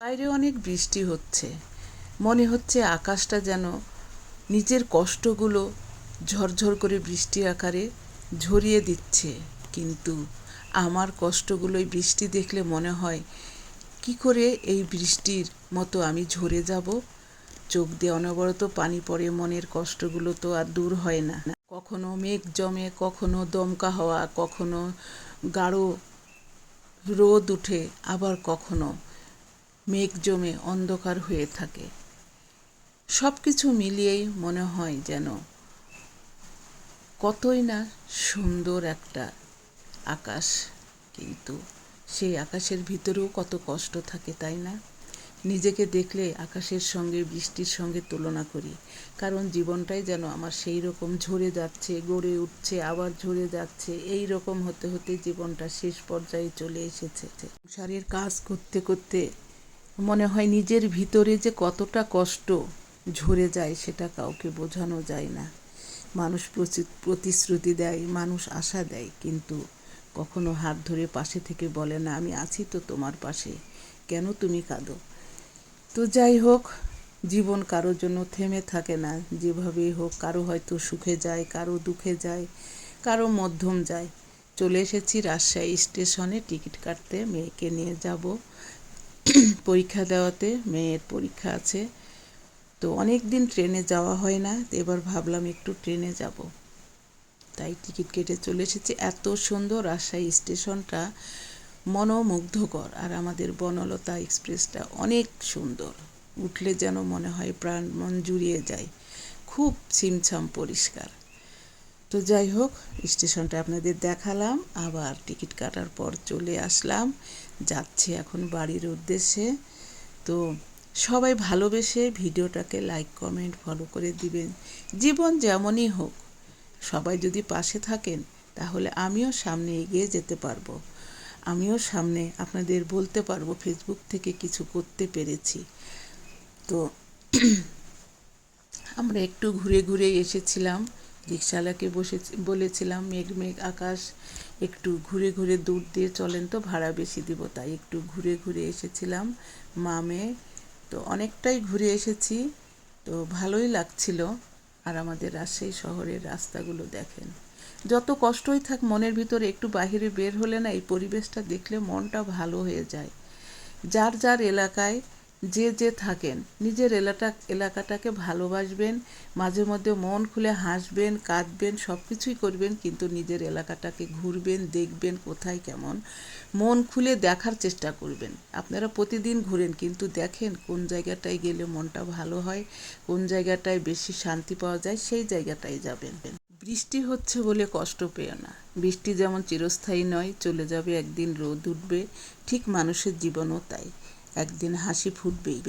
বাইরে অনেক বৃষ্টি হচ্ছে। মনে হচ্ছে আকাশটা যেন নিজের কষ্টগুলো ঝরঝর করে বৃষ্টি আকারে ঝরিয়ে দিচ্ছে। কিন্তু আমার কষ্টগুলোই বৃষ্টি দেখলে মনে হয় কি করে এই বৃষ্টির মতো আমি ঝরে যাব। চোখ দিয়ে অনবরত পানি পড়ে, মনের কষ্টগুলো তো আর দূর হয় না। কখনো মেঘ জমে, কখনো দমকা হওয়া, কখনো গাঢ় রোদ উঠে, আবার কখনো মেঘ জমে অন্ধকার হয়ে থাকে। সব কিছু মিলিয়েই মনে হয় যেন কতই না সুন্দর একটা আকাশ, কিন্তু সেই আকাশের ভিতরেও কত কষ্ট থাকে, তাই না? নিজেকে দেখলে আকাশের সঙ্গে বৃষ্টির সঙ্গে তুলনা করি, কারণ জীবনটাই যেন আমার সেই রকম ঝরে যাচ্ছে, গড়ে উঠছে, আবার ঝরে যাচ্ছে, এই রকম হতে হতে জীবনটা শেষ পর্যায়ে চলে এসেছে। সংসারের কাজ করতে করতে মনে হয় নিজের ভিতরে যে কতটা কষ্ট ঝরে যায় সেটা কাউকে বোঝানো যায় না। মানুষ প্রতিশ্রুতি দেয়, মানুষ আশা দেয়, কিন্তু কখনো হাত ধরে পাশে থেকে বলে না, আমি আছি তো তোমার পাশে, কেন তুমি কাঁদো? তো যাই হোক, জীবন কারোর জন্য থেমে থাকে না। যেভাবেই হোক, কারো হয়তো সুখে যায়, কারো দুঃখে যায়, কারো মধ্যম যায়। চলে এসেছি রাজশাহী স্টেশনে টিকিট কাটতে, মেয়েকে নিয়ে যাব পরীক্ষা দেওয়াতে। মেয়ের পরীক্ষা আছে, তো অনেক দিন ট্রেনে যাওয়া হয় না, তো এবার ভাবলাম একটু ট্রেনে যাব, তাই টিকিট কেটে চলে এসেছি। এত সুন্দর রাজশাহী স্টেশনটা, মনোমুগ্ধকর। আর আমাদের বনলতা এক্সপ্রেসটা অনেক সুন্দর, উঠলে যেন মনে হয় প্রাণ মন জুড়িয়ে যায়, খুব ছিমছাম পরিষ্কার। তো যাই হোক, স্টেশনটা আপনাদের দেখালাম, আবার টিকিট কাটার পর চলে আসলাম, যাচ্ছি এখন বাড়ির উদ্দেশ্যে। তো সবাই ভালোবেসে ভিডিওটাকে লাইক কমেন্ট ফলো করে দিবেন। জীবন যেমনই হোক, সবাই যদি পাশে থাকেন তাহলে আমিও সামনে এগিয়ে যেতে পারবো। আমিও সামনে আপনাদের বলতে পারবো ফেসবুক থেকে কিছু করতে পেরেছি। তো আমরা একটু ঘুরে ঘুরে এসেছিলাম, রিক্সাওয়ালাকে বলেছিলাম মেঘ মেঘ আকাশ, একটু ঘুরে ঘুরে দূর দিয়ে চলেন তো, ভাড়া বেশি দিব, তাই একটু ঘুরে ঘুরে এসেছিলাম মা মেয়ে। তো অনেকটাই ঘুরে এসেছি, তো ভালোই লাগছিল। আর আমাদের রাজশাহী শহরের রাস্তাগুলো দেখেন, যত কষ্টই থাক মনের ভিতরে একটু বাইরে বের হলে না, এই পরিবেশটা দেখলে মনটা ভালো হয়ে যায়। যার যার এলাকায় যে যে থাকেন, নিজের এলাকাটাকে ভালোবাসবেন, মাঝে মধ্যে মন খুলে হাসবেন, কাঁদবেন, সব কিছুই করবেন, কিন্তু নিজের এলাকাটাকে ঘুরবেন, দেখবেন কোথায় কেমন, মন খুলে দেখার চেষ্টা করবেন। আপনারা প্রতিদিন ঘুরেন, কিন্তু দেখেন কোন জায়গাটায় গেলে মনটা ভালো হয়, কোন জায়গাটায় বেশি শান্তি পাওয়া যায়, সেই জায়গাটায় যাবেন। বৃষ্টি হচ্ছে বলে কষ্ট পেও না। বৃষ্টি যেমন চিরস্থায়ী নয়, চলে যাবে একদিন, রোদ উঠবে, ঠিক মানুষের জীবনও তাই, একদিন হাসি ফুটবেই।